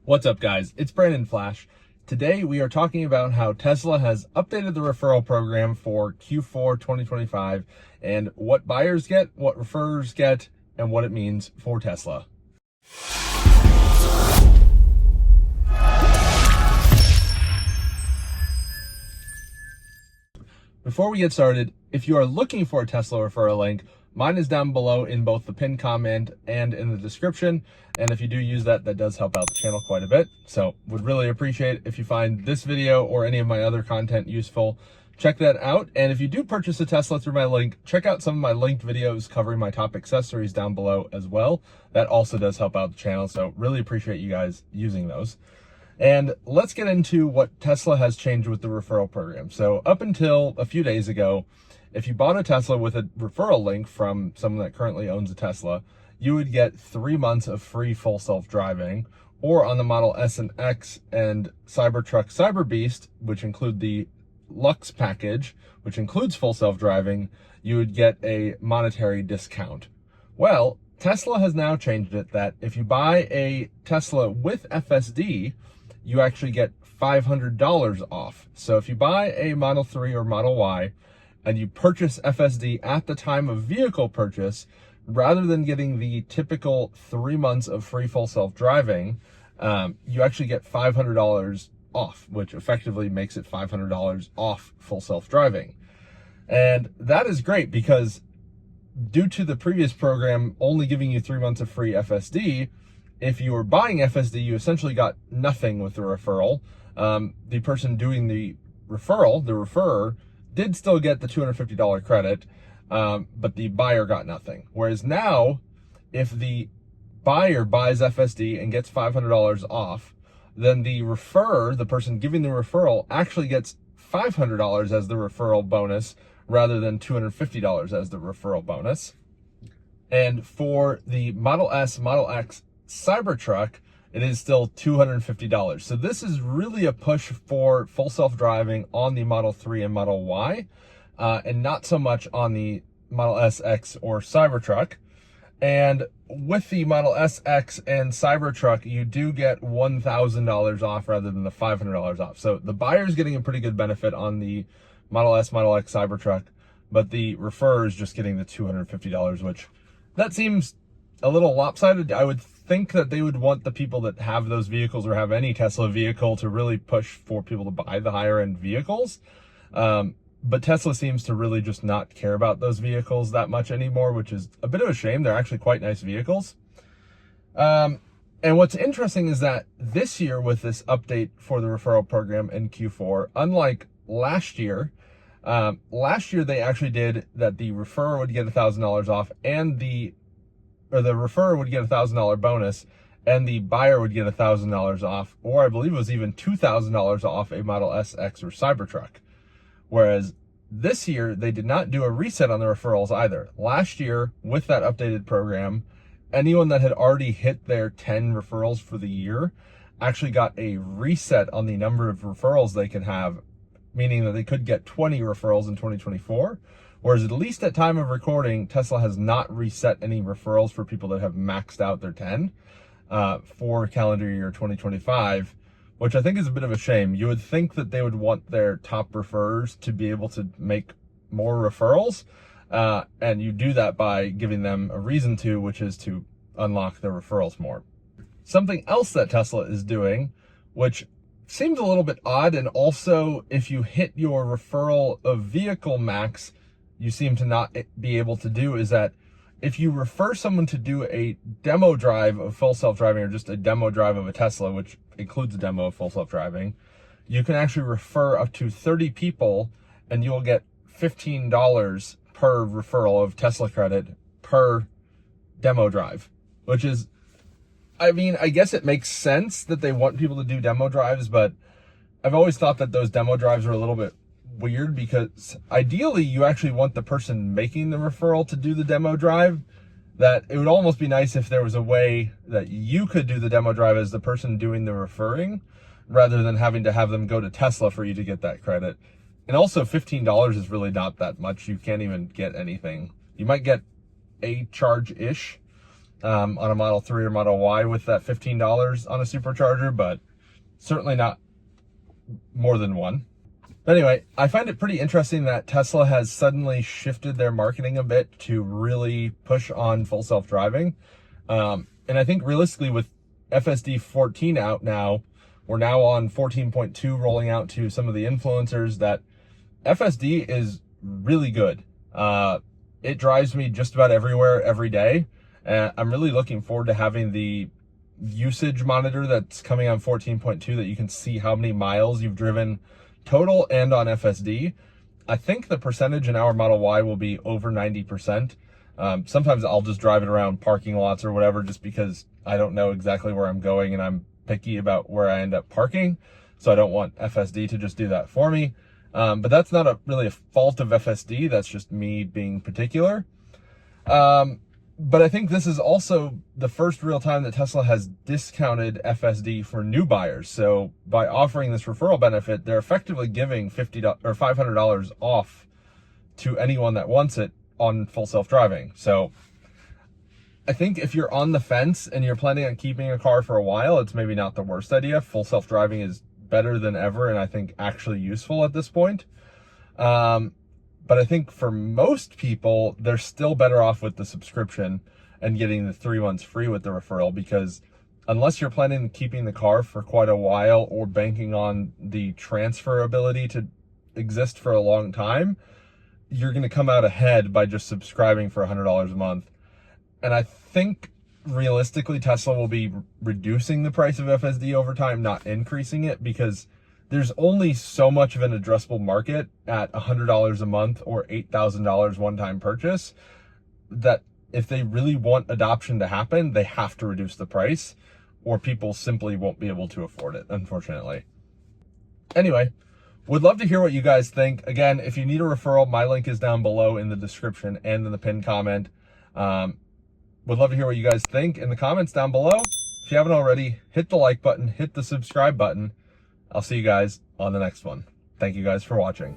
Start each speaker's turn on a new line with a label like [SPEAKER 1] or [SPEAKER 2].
[SPEAKER 1] What's up, guys? It's Brandon Flash. Today we are talking about how Tesla has updated the referral program for Q4 2025 and what buyers get, what referrers get, and what it means for Tesla. Before we get started, if you are looking for a Tesla referral link, mine is down below in both the pinned comment and in the description. And if you do use that, that does help out the channel quite a bit. So would really appreciate if you find this video or any of my other content useful. Check that out. And if you do purchase a Tesla through my link, check out some of my linked videos covering my top accessories down below as well. That also does help out the channel. So really appreciate you guys using those. And let's get into what Tesla has changed with the referral program. So up until a few days ago, if you bought a Tesla with a referral link from someone that currently owns a Tesla, you would get 3 months of free full self-driving, or on the Model S and X and Cybertruck Cyberbeast, which include the Lux package, which includes full self-driving, you would get a monetary discount. Well, Tesla has now changed it that if you buy a Tesla with FSD, you actually get $500 off. So if you buy a Model 3 or Model Y and you purchase FSD at the time of vehicle purchase, rather than getting the typical 3 months of free full self-driving, you actually get $500 off, which effectively makes it $500 off full self-driving. And that is great because due to the previous program only giving you 3 months of free FSD, if you were buying FSD, you essentially got nothing with the referral. The person doing the referral, the referrer, did still get the $250 credit, but the buyer got nothing. Whereas now, if the buyer buys FSD and gets $500 off, then the referrer, the person giving the referral, actually gets $500 as the referral bonus rather than $250 as the referral bonus. And for the Model S, Model X, Cybertruck, it is still $250. So this is really a push for full self-driving on the Model 3 and Model Y, and not so much on the Model S, X, or Cybertruck. And with the Model S, X, and Cybertruck, you do get $1,000 off rather than the $500 off. So the buyer's getting a pretty good benefit on the Model S, Model X, Cybertruck, but the referrer is just getting the $250, which that seems a little lopsided. I would think that they would want the people that have those vehicles or have any Tesla vehicle to really push for people to buy the higher end vehicles. But Tesla seems to really just not care about those vehicles that much anymore, which is a bit of a shame. They're actually quite nice vehicles. And what's interesting is that this year with this update for the referral program in Q4, unlike last year they actually did that the referrer would get $1,000 off and the referrer would get a $1,000 bonus and the buyer would get $1,000 off, or I believe it was even $2,000 off a Model S, X, or Cybertruck. Whereas this year, they did not do a reset on the referrals either. Last year, with that updated program, anyone that had already hit their 10 referrals for the year actually got a reset on the number of referrals they could have, meaning that they could get 20 referrals in 2024. Whereas at least at time of recording, Tesla has not reset any referrals for people that have maxed out their 10 for calendar year 2025, which I think is a bit of a shame. You would think that they would want their top referrers to be able to make more referrals, and you do that by giving them a reason to, which is to unlock their referrals more. Something else that Tesla is doing, which seems a little bit odd, and also if you hit your referral of vehicle max, you seem to not be able to do, is that if you refer someone to do a demo drive of full self-driving or just a demo drive of a Tesla, which includes a demo of full self-driving, you can actually refer up to 30 people and you'll get $15 per referral of Tesla credit per demo drive, which is, I mean, I guess it makes sense that they want people to do demo drives, but I've always thought that those demo drives are a little bit weird because ideally you actually want the person making the referral to do the demo drive. That it would almost be nice if there was a way that you could do the demo drive as the person doing the referring rather than having to have them go to Tesla for you to get that credit. And also $15 is really not that much. You can't even get anything. You might get a charge-ish, on a Model 3 or Model Y with that $15 on a supercharger, but certainly not more than one. But anyway, I find it pretty interesting that Tesla has suddenly shifted their marketing a bit to really push on full self-driving. And I think realistically with FSD 14 out now, we're now on 14.2 rolling out to some of the influencers, that FSD is really good. It drives me just about everywhere every day. And I'm really looking forward to having the usage monitor that's coming on 14.2 that you can see how many miles you've driven total and on FSD. I think the percentage in our Model Y will be over 90%. Sometimes I'll just drive it around parking lots or whatever, just because I don't know exactly where I'm going and I'm picky about where I end up parking. So I don't want FSD to just do that for me. But that's not really a fault of FSD. That's just me being particular. But I think this is also the first real time that Tesla has discounted FSD for new buyers. So by offering this referral benefit, they're effectively giving $50 or $500 off to anyone that wants it on full self-driving. So I think if you're on the fence and you're planning on keeping a car for a while, it's maybe not the worst idea. Full self-driving is better than ever, and I think actually useful at this point. But I think for most people, they're still better off with the subscription and getting the 3 months free with the referral, because unless you're planning on keeping the car for quite a while or banking on the transfer ability to exist for a long time, you're going to come out ahead by just subscribing for $100 a month. And I think realistically, Tesla will be reducing the price of FSD over time, not increasing it, because there's only so much of an addressable market at $100 a month or $8,000 one-time purchase, that if they really want adoption to happen, they have to reduce the price, or people simply won't be able to afford it, unfortunately. Anyway, would love to hear what you guys think. Again, if you need a referral, my link is down below in the description and in the pinned comment. Would love to hear what you guys think in the comments down below. If you haven't already, hit the like button, hit the subscribe button. I'll see you guys on the next one. Thank you guys for watching.